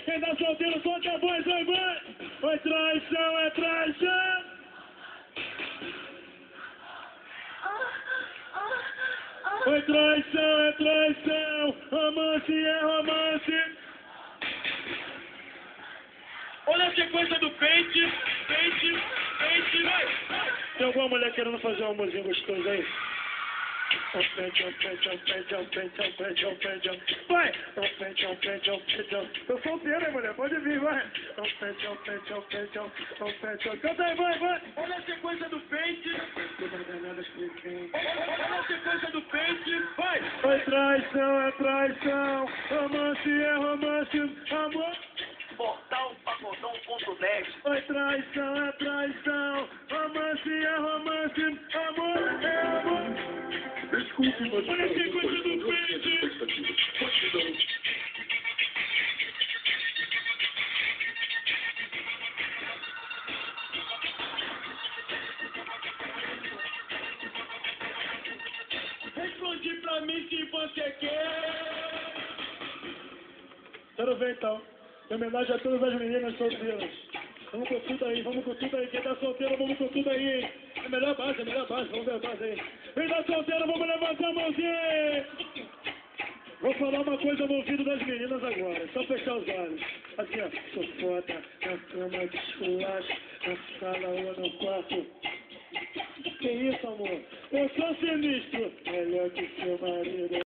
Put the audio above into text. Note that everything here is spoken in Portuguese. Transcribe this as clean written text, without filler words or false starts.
Quem tá solteiro, solta a voz, vai! Foi traição, é traição! Foi traição, é traição! Romance é romance! Olha a sequência do pente, vai! Tem alguma mulher querendo fazer um amorzinho gostoso aí? Vai! Tô solteiro, hein, mulher? Pode vir, vai! Canta aí, vai! Olha a sequência do pente! Olha a sequência do pente! Vai! Foi traição, é traição! Romance é romance! Amor! Portal Pagodão.net. Foi traição, é traição! Romance é romance! Amor é amor! Desculpe, mas Olha a sequência do pente! Responde pra mim se você quer. Quero ver então. Em homenagem a todas as meninas solteiras. Vamos com tudo aí, Quem tá solteiro, vamos com tudo aí, hein? É a melhor base, vamos ver a base aí. Quem tá solteiro, vamos levantar a mãozinha. Vou falar uma coisa no ouvido das meninas agora, só fechar os olhos. Assim, ó, sou foda, na cama de churrasco, na sala ou no quarto. Que isso, amor? Eu sou sinistro, melhor que seu marido.